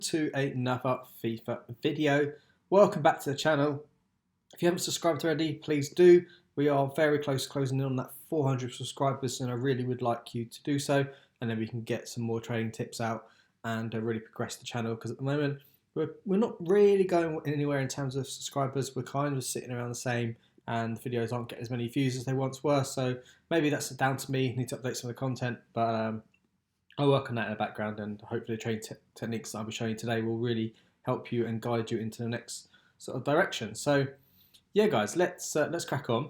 To another FIFA video. Welcome back to the channel. If you haven't subscribed already, please do. We are very close to closing in on that 400 subscribers, and I really would like you to do so, and then we can get some more trading tips out and really progress the channel, because at the moment we're not really going anywhere in terms of subscribers. We're kind of sitting around the same, and the videos aren't getting as many views as they once were, so maybe that's down to me. I need to update some of the content, but I'll work on that in the background, and hopefully the training techniques that I'll be showing you today will really help you and guide you into the next sort of direction. So yeah, guys, let's crack on.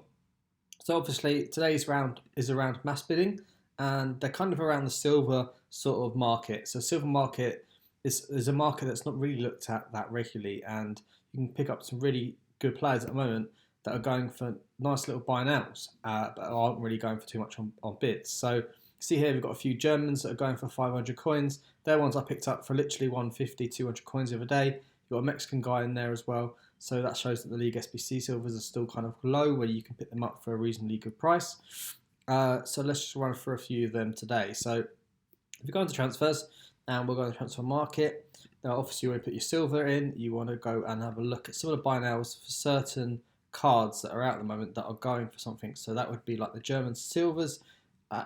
So obviously today's round is around mass bidding, and they're kind of around the silver sort of market. So silver market is a market that's not really looked at that regularly, and you can pick up some really good players at the moment that are going for nice little buy nows, but aren't really going for too much on bids. So see here, we've got a few Germans that are going for 500 coins. They're ones I picked up for literally 150, 200 coins the other day. You've got a Mexican guy in there as well. So that shows that the League SBC silvers are still kind of low, where you can pick them up for a reasonably good price. So let's just run through a few of them today. So if you go into transfers, and we'll go to the transfer market. Now obviously you want to put your silver in. You want to go and have a look at some of the buy nows for certain cards that are out at the moment that are going for something. So that would be like the German silvers.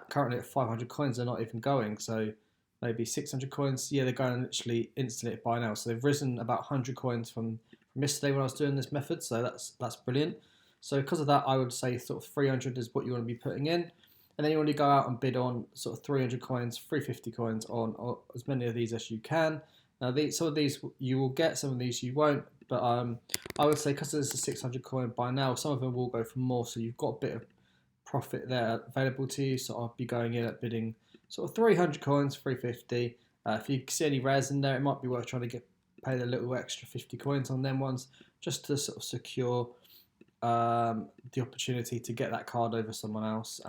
Currently at 500 coins, they're not even going. So maybe 600 coins. Yeah, they're going literally instantly by now. So they've risen about 100 coins from yesterday when I was doing this method. So that's brilliant. So because of that, I would say sort of 300 is what you want to be putting in. And then you want to go out and bid on sort of 300 coins, 350 coins on as many of these as you can. Now, some of these you will get, some of these you won't. But I would say because there's a 600 coin by now, some of them will go for more. So you've got a bit of profit there available to you. So I'll be going in at bidding sort of 300 coins, 350. If you see any rares in there, it might be worth trying to pay the little extra 50 coins on them ones, just to sort of secure the opportunity to get that card over someone else,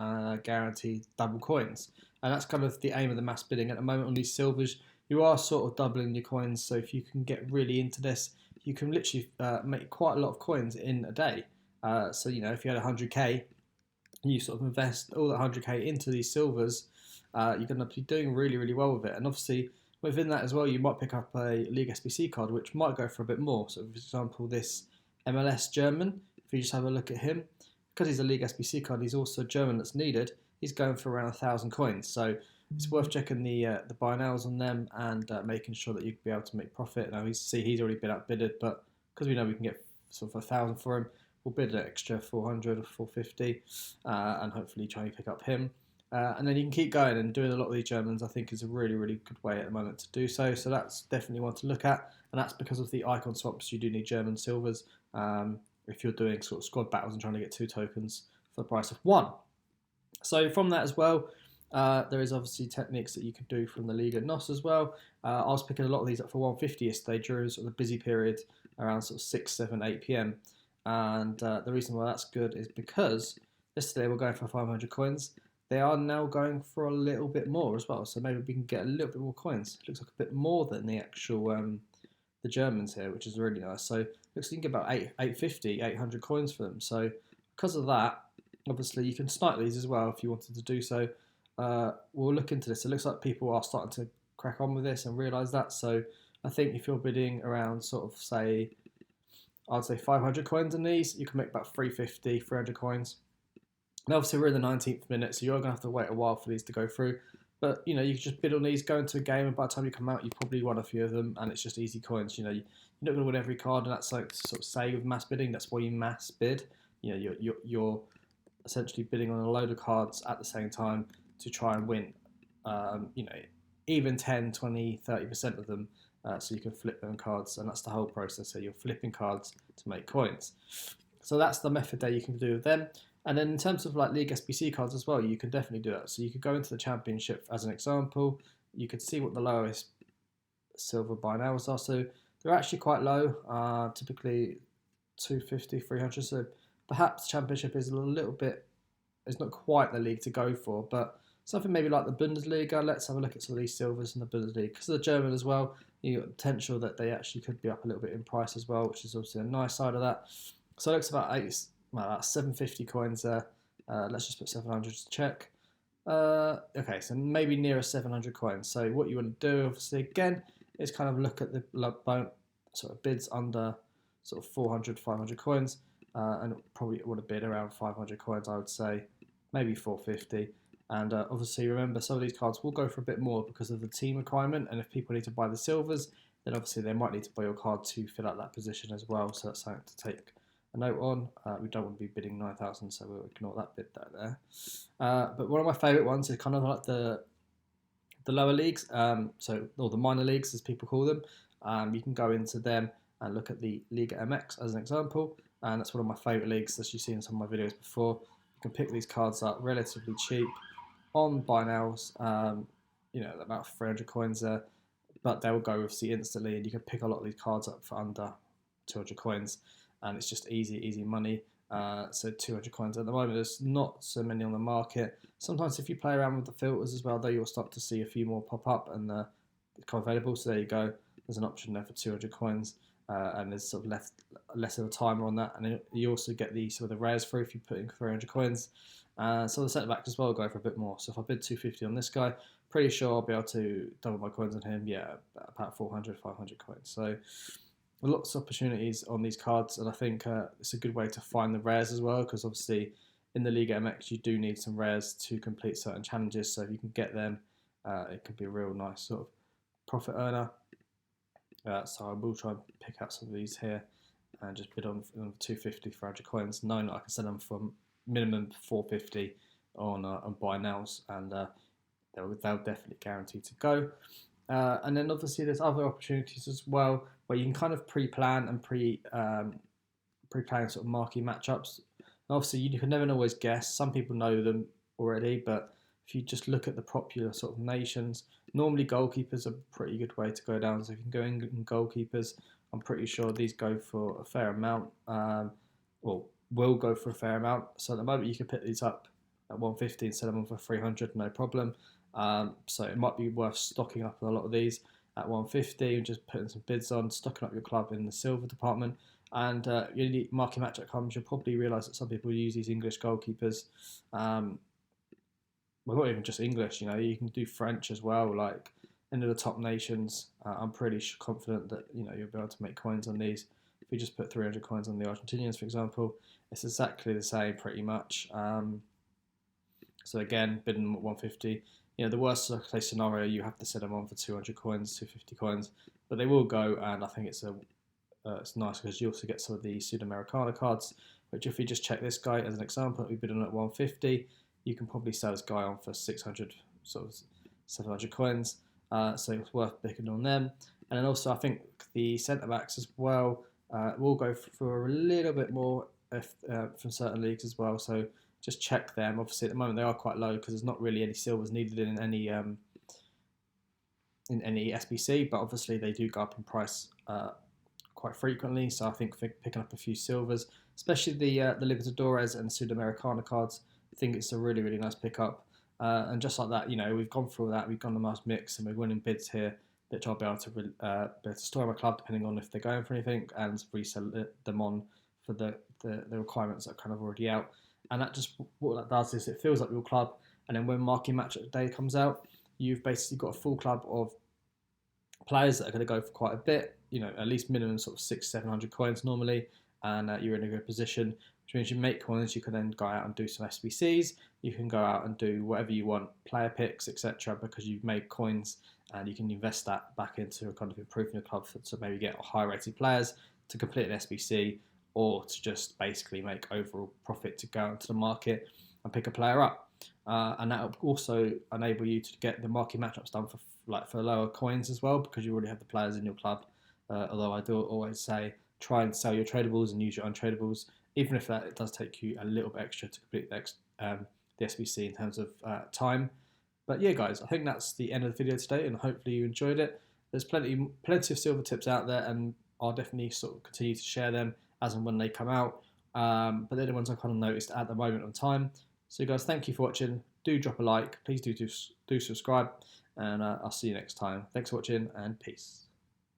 guarantee double coins. And that's kind of the aim of the mass bidding at the moment on these silvers. You are sort of doubling your coins, so if you can get really into this, you can literally make quite a lot of coins in a day. So you know, if you had 100k, you sort of invest all that 100k into these silvers, you're going to be doing really, really well with it. And obviously within that as well, you might pick up a League SBC card, which might go for a bit more. So for example, this MLS German, if you just have a look at him, because he's a League SBC card, he's also German that's needed, he's going for around 1,000 coins. So it's worth checking the buy nows on them, and making sure that you'll be able to make profit. Now he's already been outbidded, but because we know we can get sort of 1,000 for him, we'll bid an extra 400 or 450, and hopefully try and pick up him. And then you can keep going, and doing a lot of these Germans I think is a really, really good way at the moment to do so. So that's definitely one to look at, and that's because of the icon swaps. You do need German silvers if you're doing sort of squad battles and trying to get 2 tokens for the price of 1. So from that as well, there is obviously techniques that you can do from the Liga NOS as well. I was picking a lot of these up for 150 yesterday during sort of the busy period around sort of 6, 7, 8 p.m. And the reason why that's good is because yesterday we're going for 500 coins. They are now going for a little bit more as well. So maybe we can get a little bit more coins. It looks like a bit more than the actual the Germans here, which is really nice. So it looks like you can get about 850, 800 coins for them. So because of that, obviously you can snipe these as well if you wanted to do so. We'll look into this. It looks like people are starting to crack on with this and realise that. So I think if you're bidding around sort of say, I'd say 500 coins on these, you can make about 350, 300 coins. And obviously we're in the 19th minute, so you're going to have to wait a while for these to go through. But, you know, you can just bid on these, go into a game, and by the time you come out, you've probably won a few of them, and it's just easy coins. You know, you're not going to win every card, and that's like sort of say with mass bidding, that's why you mass bid. You know, you're essentially bidding on a load of cards at the same time to try and win, you know, even 10, 20, 30% of them, so you can flip them cards, and that's the whole process. So you're flipping cards to make coins. So that's the method that you can do with them. And then in terms of like League SBC cards as well, you can definitely do that. So you could go into the Championship as an example. You could see what the lowest silver buy nows are. So they're actually quite low, typically 250, 300. So perhaps Championship is a little bit, it's not quite the league to go for, but something maybe like the Bundesliga. Let's have a look at some of these silvers in the Bundesliga. Because of the German as well, you've got the potential that they actually could be up a little bit in price as well, which is obviously a nice side of that. So it looks about 750 coins there. Let's just put 700 to check. Okay, so maybe nearer 700 coins. So what you want to do, obviously, again, is kind of look at the sort of bids under sort of 400, 500 coins, and probably want to bid around 500 coins, I would say, maybe 450. And obviously, remember, some of these cards will go for a bit more because of the team requirement. And if people need to buy the silvers, then obviously they might need to buy your card to fill out that position as well. So that's something to take a note on. We don't want to be bidding 9,000, so we'll ignore that bid there. But one of my favourite ones is kind of like the lower leagues, or the minor leagues as people call them. You can go into them and look at the Liga MX as an example, and that's one of my favourite leagues, as you've seen in some of my videos before. You can pick these cards up relatively cheap on buy nows, about 300 coins there, but they will go obviously instantly, and you can pick a lot of these cards up for under 200 coins, and it's just easy money. So 200 coins at the moment, there's not so many on the market. Sometimes if you play around with the filters as well, though, you'll start to see a few more pop up and become available. So there you go, there's an option there for 200 coins, and there's sort of less of a timer on that, and you also get the sort of the rares through if you put in 300 coins. So the centre backs as well go for a bit more. So if I bid 250 on this guy, pretty sure I'll be able to double my coins on him. Yeah, about 400, 500 coins. So lots of opportunities on these cards, and I think it's a good way to find the rares as well, because obviously in the Liga MX you do need some rares to complete certain challenges. So if you can get them, it can be a real nice sort of profit earner. So I will try and pick out some of these here and just bid on 250 for 100 coins, knowing that I can sell them from minimum 450 on buy nows, and they'll definitely guarantee to go. And then obviously there's other opportunities as well where you can kind of pre-plan and pre-plan sort of marquee matchups. And obviously you can never always guess. Some people know them already, but if you just look at the popular sort of nations, normally goalkeepers are a pretty good way to go down. So if you can go in goalkeepers, I'm pretty sure these go for a fair amount. Will go for a fair amount. So at the moment you can pick these up at 150 and sell them for 300, no problem. So it might be worth stocking up on a lot of these at 150 and just putting some bids on, stocking up your club in the silver department. And market matchup comes, you'll probably realise that some people use these English goalkeepers. Well, not even just English, you can do French as well, like into the top nations. I'm pretty confident that you'll be able to make coins on these. If we just put 300 coins on the Argentinians, for example, it's exactly the same pretty much. So again, bidding at 150. The worst case scenario, you have to set them on for 200 coins, 250 coins, but they will go, and I think it's nice because you also get some of the Sudamericana cards, which if we just check this guy as an example, we bid on at 150, you can probably sell this guy on for 600, sort of 700 coins, so it's worth picking on them. And then also I think the centre backs as well will go for a little bit more from certain leagues as well, so just check them. Obviously at the moment they are quite low because there's not really any silvers needed in any SBC, but obviously they do go up in price quite frequently, so I think picking up a few silvers, especially the Libertadores and Sudamericana cards, I think it's a really, really nice pickup. And just like that, we've gone through all that, we've gone the most mix, and we're winning bids here, which I'll be able to store in my club depending on if they're going for anything, and resell them on for the requirements that are kind of already out. And that just, what that does is it fills up your club, and then when marquee match day comes out, you've basically got a full club of players that are going to go for quite a bit, at least minimum sort of 600-700 coins normally, and you're in a good position, which means you make coins, you can then go out and do some SBCs, you can go out and do whatever you want, player picks, etc., because you've made coins, and you can invest that back into kind of improving your club to maybe get high rated players to complete an SBC, or to just basically make overall profit to go out to the market and pick a player up. And that will also enable you to get the market matchups done for lower coins as well, because you already have the players in your club. Although I do always say try and sell your tradables and use your untradables, even if it does take you a little bit extra to complete the SBC in terms of time. But yeah, guys, I think that's the end of the video today, and hopefully you enjoyed it. There's plenty of silver tips out there, and I'll definitely sort of continue to share them as and when they come out. But they're the ones I kind of noticed at the moment of time. So guys, thank you for watching. Do drop a like. Please do subscribe, and I'll see you next time. Thanks for watching, and peace.